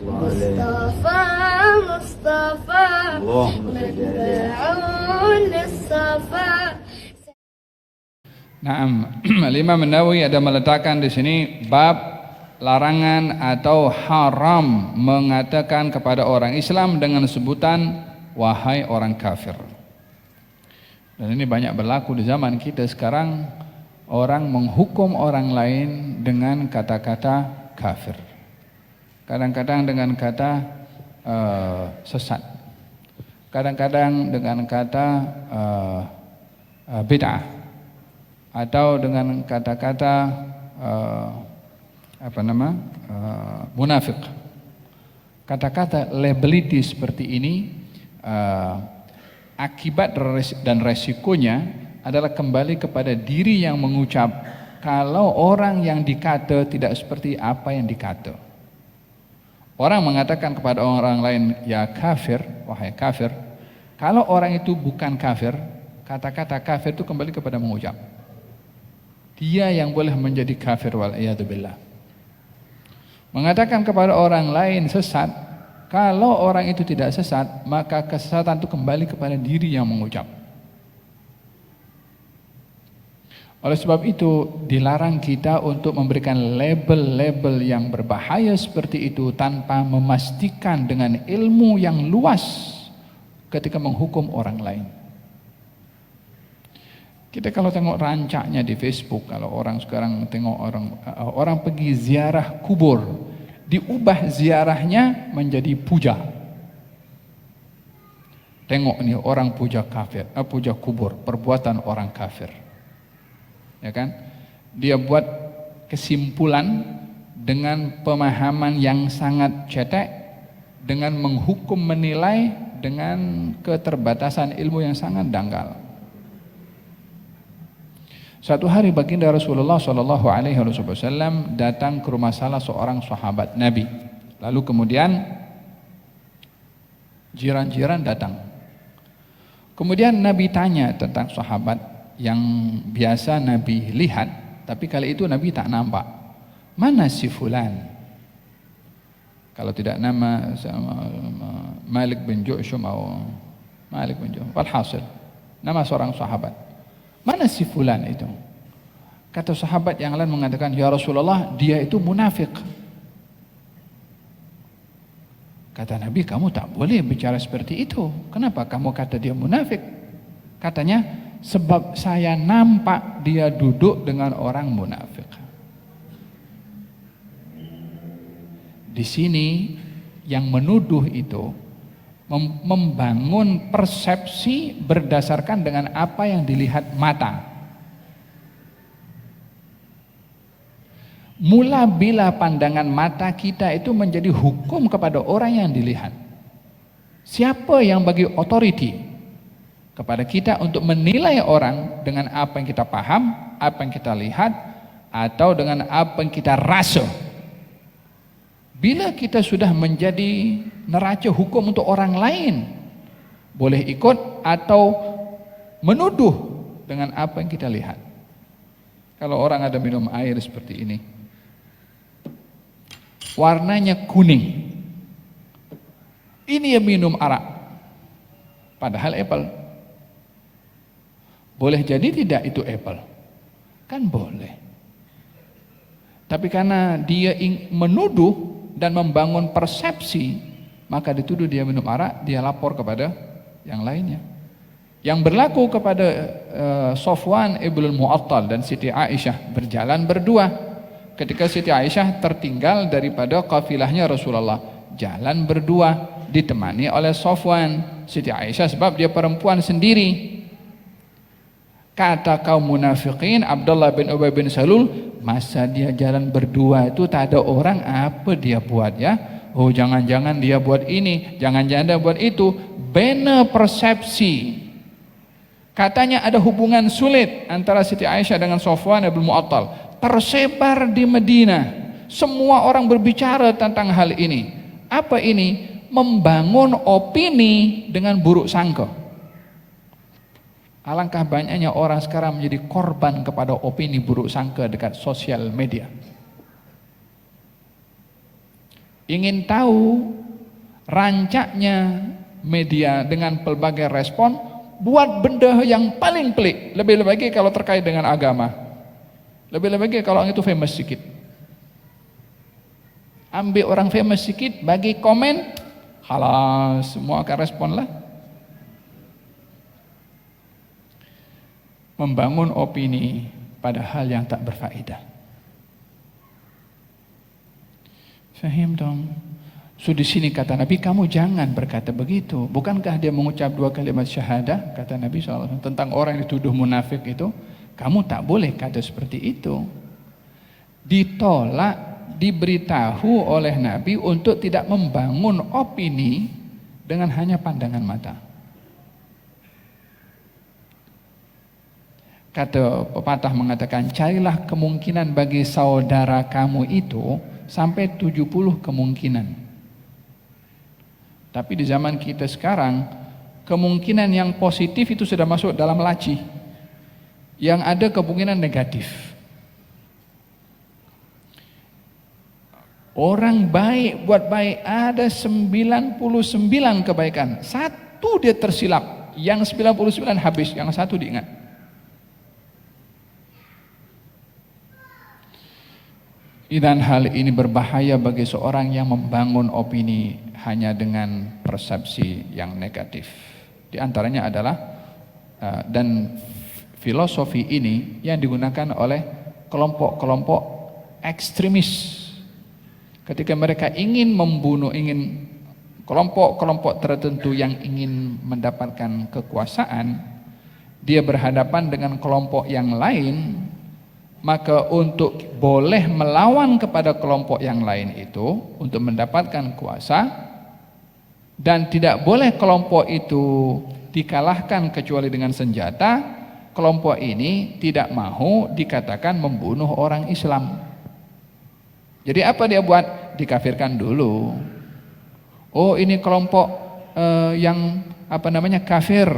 مصطفى مصطفى متبع للصفا. Naam, Imam Nawawi ada meletakkan di sini bab larangan atau haram mengatakan kepada orang Islam dengan sebutan wahai orang kafir. Dan ini banyak berlaku di zaman kita sekarang, orang menghukum orang lain dengan kata-kata kafir. Kadang-kadang dengan kata sesat. Kadang-kadang dengan kata bid'ah. Atau dengan kata-kata munafik. Kata-kata liability seperti ini akibat dan resikonya adalah kembali kepada diri yang mengucap. Kalau orang yang dikata tidak seperti apa yang dikata, orang mengatakan kepada orang lain ya kafir, wahai kafir. Kalau orang itu bukan kafir, kata-kata kafir itu kembali kepada mengucap. Dia yang boleh menjadi kafir wal'iyadzubillah. Mengatakan kepada orang lain sesat, kalau orang itu tidak sesat, maka kesesatan itu kembali kepada diri yang mengucap. Oleh sebab itu, dilarang kita untuk memberikan label-label yang berbahaya seperti itu tanpa memastikan dengan ilmu yang luas ketika menghukum orang lain. Kita kalau tengok rancaknya di Facebook, kalau orang sekarang tengok orang pergi ziarah kubur, diubah ziarahnya menjadi puja. Tengok nih orang puja kafir, puja kubur, perbuatan orang kafir. Ya kan? Dia buat kesimpulan dengan pemahaman yang sangat cetek, dengan menghukum menilai dengan keterbatasan ilmu yang sangat dangkal. Suatu hari baginda Rasulullah Shallallahu Alaihi Wasallam datang ke rumah salah seorang sahabat Nabi. Lalu kemudian jiran-jiran datang. Kemudian Nabi tanya tentang sahabat yang biasa Nabi lihat, tapi kali itu Nabi tak nampak. Mana si fulan? Kalau tidak nama Malik bin Ju'shum atau Malik bin Ju'shum. Walhasil, nama seorang sahabat. Mana si fulan itu? Kata sahabat yang lain mengatakan, ya Rasulullah, dia itu munafik. Kata Nabi, kamu tak boleh bicara seperti itu. Kenapa kamu kata dia munafik? Katanya, sebab saya nampak dia duduk dengan orang munafik. Di sini yang menuduh itu membangun persepsi berdasarkan dengan apa yang dilihat mata. Mula bila pandangan mata kita itu menjadi hukum kepada orang yang dilihat. Siapa yang bagi authority kepada kita untuk menilai orang dengan apa yang kita paham, apa yang kita lihat, atau dengan apa yang kita rasa? Bila kita sudah menjadi neraca hukum untuk orang lain, boleh ikut atau menuduh dengan apa yang kita lihat. Kalau orang ada minum air seperti ini, warnanya kuning, ini yang minum arak, padahal apple. Boleh jadi tidak itu apple? Kan boleh. Tapi karena dia menuduh dan membangun persepsi, maka dituduh dia minum arak, dia lapor kepada yang lainnya. Yang berlaku kepada Sofwan ibn Mu'attal dan Siti Aisyah berjalan berdua. Ketika Siti Aisyah tertinggal daripada kafilahnya Rasulullah, jalan berdua ditemani oleh Sofwan. Siti Aisyah sebab dia perempuan sendiri. Kata kaum munafikin, Abdullah bin Ubay bin Salul, masa dia jalan berdua itu tak ada orang, apa dia buat ya? Oh jangan-jangan dia buat ini, jangan-jangan dia buat itu. Bina persepsi. Katanya ada hubungan sulit antara Siti Aisyah dengan Sofwan bin Mu'attal. Tersebar di Madinah. Semua orang berbicara tentang hal ini. Apa ini? Membangun opini dengan buruk sangka. Alangkah banyaknya orang sekarang menjadi korban kepada opini buruk sangka dekat sosial media. ingin tahu rancaknya media dengan pelbagai respon, buat benda yang paling pelik, lebih-lebih lagi kalau terkait dengan agama, lebih-lebih lagi kalau itu famous sedikit. Ambil orang famous sedikit, bagi komen, halas, semua akan respon lah. Membangun opini pada hal yang tak berfaedah. Fahim dong? So di sini kata Nabi, kamu jangan berkata begitu. Bukankah dia mengucap 2 kalimat syahadah? Kata Nabi SAW tentang orang yang dituduh munafik itu, kamu tak boleh kata seperti itu. Ditolak, diberitahu oleh Nabi untuk tidak membangun opini dengan hanya pandangan mata. Kata pepatah mengatakan, carilah kemungkinan bagi saudara kamu itu sampai 70 kemungkinan. Tapi di zaman kita sekarang, kemungkinan yang positif itu sudah masuk dalam laci. Yang ada kemungkinan negatif. Orang baik buat baik ada 99 kebaikan. Satu dia tersilap, yang 99 habis, yang satu diingat. Dan hal ini berbahaya bagi seorang yang membangun opini hanya dengan persepsi yang negatif. Di antaranya adalah dan filosofi ini yang digunakan oleh kelompok-kelompok ekstremis. Ketika mereka ingin membunuh, ingin kelompok-kelompok tertentu yang ingin mendapatkan kekuasaan, dia berhadapan dengan kelompok yang lain. Maka untuk boleh melawan kepada kelompok yang lain itu untuk mendapatkan kuasa, dan tidak boleh kelompok itu dikalahkan kecuali dengan senjata, kelompok ini tidak mau dikatakan membunuh orang Islam. Jadi apa dia buat? Dikafirkan dulu. Oh, ini kelompok yang kafir.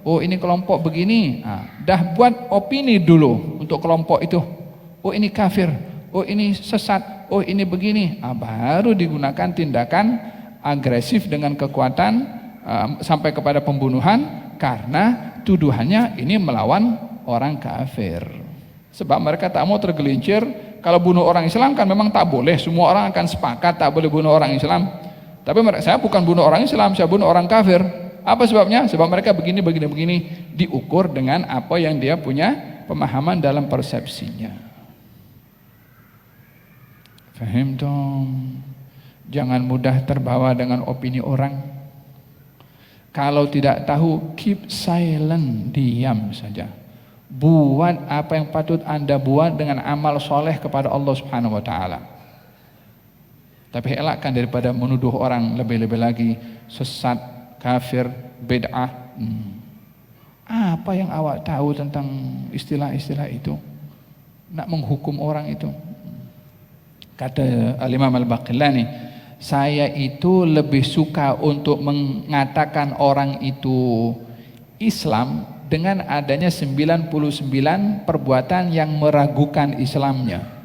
Oh, ini kelompok begini. Dah buat opini dulu untuk kelompok itu. Oh, ini kafir. Oh, ini sesat. Oh, ini begini. Baru digunakan tindakan agresif dengan kekuatan sampai kepada pembunuhan, karena tuduhannya ini melawan orang kafir. Sebab mereka tak mau tergelincir. Kalau bunuh orang Islam kan memang tak boleh. Semua orang akan sepakat tak boleh bunuh orang Islam. Tapi saya bukan bunuh orang Islam, saya bunuh orang kafir. Apa sebabnya? Sebab mereka begini, diukur dengan apa yang dia punya pemahaman dalam persepsinya. Fahim dong? Jangan mudah terbawa dengan opini orang. Kalau tidak tahu, keep silent, diam saja. Buat apa yang patut Anda buat dengan amal soleh kepada Allah Subhanahu wa Ta'ala. Tapi elakkan daripada menuduh orang lebih-lebih lagi sesat, kafir, bid'ah. Apa yang awak tahu tentang istilah-istilah itu? Nak menghukum orang itu. Kata Al-Imam Al-Baqillani, saya itu lebih suka untuk mengatakan orang itu Islam dengan adanya 99 perbuatan yang meragukan Islamnya.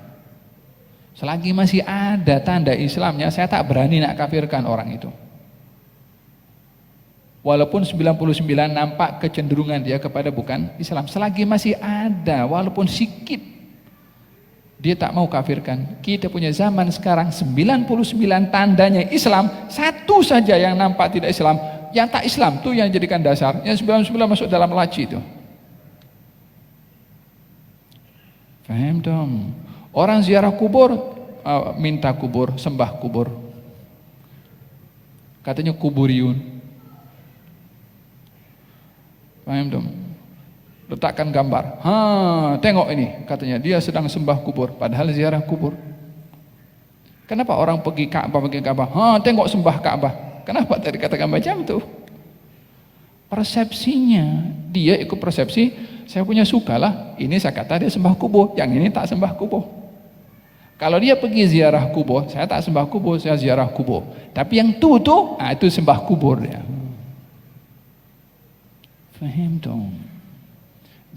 Selagi masih ada tanda Islamnya, saya tak berani nak kafirkan orang itu. Walaupun 99 nampak kecenderungan dia kepada bukan Islam, selagi masih ada walaupun sikit, dia tak mau kafirkan. Kita punya zaman sekarang 99 tandanya Islam, satu saja yang nampak tidak Islam, yang tak Islam tuh yang jadikan dasar. Yang 99 masuk dalam laci itu. Faham dong? Orang ziarah kubur, minta kubur, sembah kubur. Katanya kuburiyun. Faham dong? Letakkan gambar. Tengok ini, katanya dia sedang sembah kubur, padahal ziarah kubur. Kenapa orang pergi Ka'bah? Tengok sembah Ka'bah. Kenapa tadi katakan macam itu? Persepsinya, dia ikut persepsi. Saya punya sukalah, ini saya kata dia sembah kubur, yang ini tak sembah kubur. Kalau dia pergi ziarah kubur, saya tak sembah kubur, saya ziarah kubur. Tapi yang itu sembah kubur dia. Faham dong?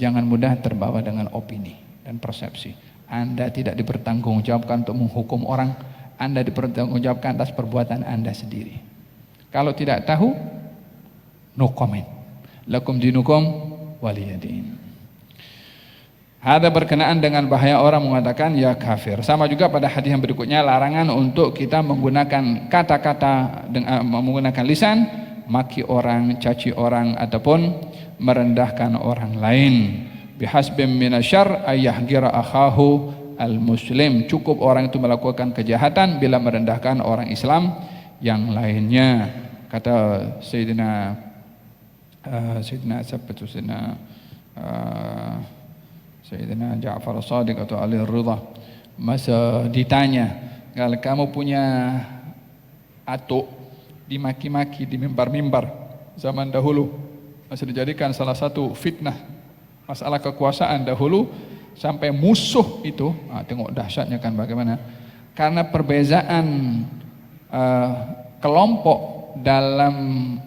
Jangan mudah terbawa dengan opini dan persepsi. Anda tidak dipertanggungjawabkan untuk menghukum orang. Anda dipertanggungjawabkan atas perbuatan Anda sendiri. Kalau tidak tahu, no comment. Lakum dinukum waliyadin. Ada berkenaan dengan bahaya orang mengatakan ya kafir. Sama juga pada hadis yang berikutnya, larangan untuk kita menggunakan kata-kata menggunakan lisan, maki orang, caci orang ataupun merendahkan orang lain. Bihasbim minasyarr ayyahgira akhahu al-muslim. Cukup orang itu melakukan kejahatan bila merendahkan orang Islam yang lainnya. Kata Sayyidina Ja'far As-Sadiq atau Ali Ridha, masa ditanya, kalau kamu punya atuk dimaki-maki di mimbar-mimbar zaman dahulu, masih dijadikan salah satu fitnah masalah kekuasaan dahulu, sampai musuh itu, tengok dahsyatnya kan bagaimana, karena perbezaan kelompok dalam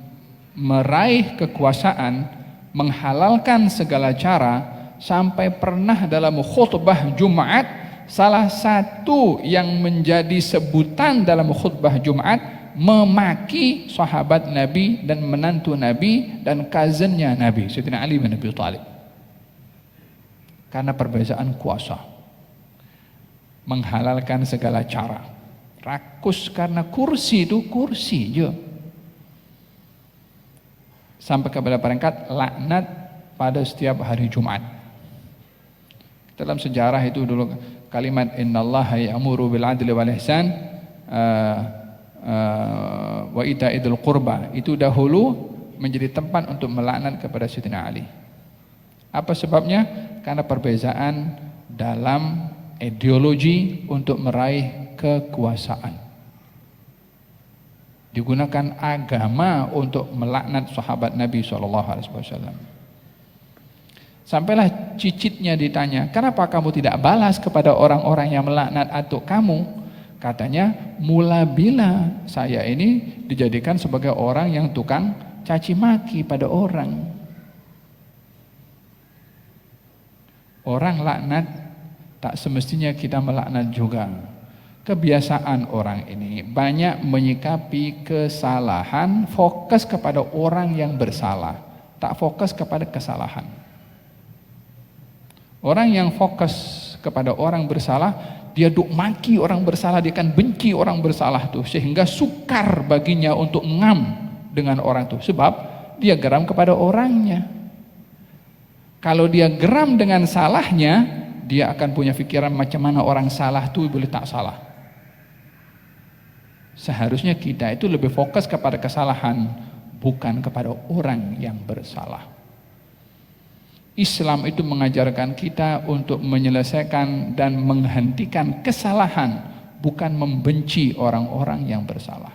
meraih kekuasaan, menghalalkan segala cara, sampai pernah dalam khutbah Jumat, salah satu yang menjadi sebutan dalam khutbah Jumat memaki sahabat Nabi dan menantu Nabi dan cousinnya Nabi, Sayyidina Ali bin Abi Thalib, karena perbezaan kuasa, menghalalkan segala cara, rakus karena kursi itu kursi je, sampai kepada peringkat laknat pada setiap hari Jumat. Dalam sejarah itu dulu kalimat innallaha ya'muru bil adli wal ihsan wa ita'idul qurba itu dahulu menjadi tempat untuk melaknat kepada Sayyidina Ali. Apa sebabnya? Karena perbezaan dalam ideologi untuk meraih kekuasaan. Digunakan agama untuk melaknat sahabat Nabi SAW. Sampailah cicitnya ditanya, kenapa kamu tidak balas kepada orang-orang yang melaknat atuk kamu? Katanya, mula bila saya ini dijadikan sebagai orang yang tukang caci maki pada orang. Orang laknat, tak semestinya kita melaknat juga. Kebiasaan orang ini banyak menyikapi kesalahan, fokus kepada orang yang bersalah, tak fokus kepada kesalahan. Orang yang fokus kepada orang bersalah, dia duk maki orang bersalah, dia akan benci orang bersalah tuh, sehingga sukar baginya untuk ngam dengan orang tuh, sebab dia geram kepada orangnya. Kalau dia geram dengan salahnya, dia akan punya pikiran macam mana orang salah tuh boleh tak salah. Seharusnya kita itu lebih fokus kepada kesalahan, bukan kepada orang yang bersalah. Islam itu mengajarkan kita untuk menyelesaikan dan menghentikan kesalahan, bukan membenci orang-orang yang bersalah.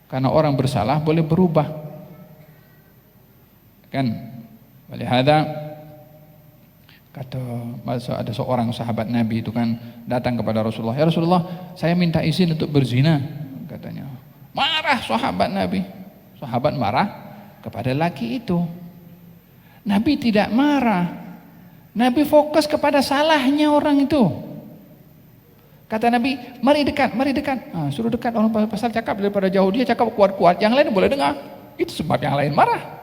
Karena orang bersalah boleh berubah. Kan? Walihada kata masa ada seorang sahabat Nabi itu kan datang kepada Rasulullah, "Ya Rasulullah, saya minta izin untuk berzina," katanya. Marah sahabat Nabi. Sahabat marah kepada laki itu. Nabi tidak marah. Nabi fokus kepada salahnya orang itu. Kata Nabi, mari dekat, mari dekat. Suruh dekat, orang pasal cakap daripada jauh, dia cakap kuat-kuat, yang lain boleh dengar. Itu sebab yang lain marah.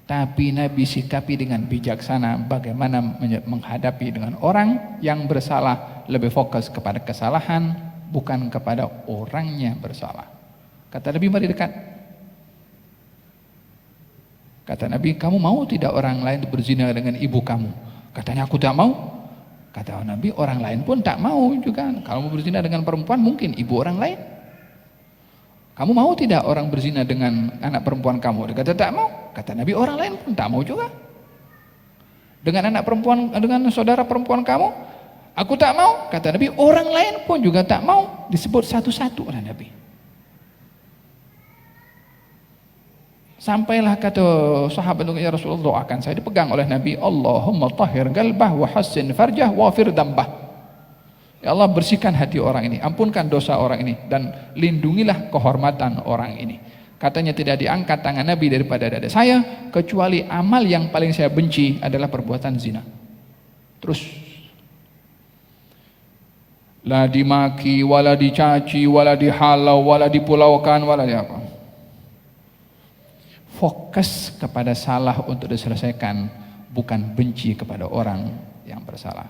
Tapi Nabi sikapi dengan bijaksana bagaimana menghadapi dengan orang yang bersalah, lebih fokus kepada kesalahan, bukan kepada orangnya bersalah. Kata Nabi, mari dekat. Kata Nabi, kamu mau tidak orang lain berzina dengan ibu kamu? Katanya, aku tak mau. Kata Nabi, orang lain pun tak mau juga. Kalau mau berzina dengan perempuan, mungkin ibu orang lain. Kamu mau tidak orang berzina dengan anak perempuan kamu? Dia kata, tak mau. Kata Nabi, orang lain pun tak mau juga. Dengan anak perempuan, dengan saudara perempuan kamu? Aku tak mau. Kata Nabi, orang lain pun juga tak mau. Disebut satu-satu oleh Nabi. Sampailah kata sahabat, ya Rasulullah, doakan saya. Dipegang oleh Nabi, Allahumma tahhir qalbah wa hassin farjah wa fir dambah. Ya Allah, bersihkan hati orang ini, ampunkan dosa orang ini, dan lindungilah kehormatan orang ini. Katanya tidak diangkat tangan Nabi daripada dada saya, kecuali amal yang paling saya benci adalah perbuatan zina. Terus La dimaki, wala dicaci, wala dihalau, wala dipulaukan, wala di apa. Fokus kepada salah untuk diselesaikan, bukan benci kepada orang yang bersalah.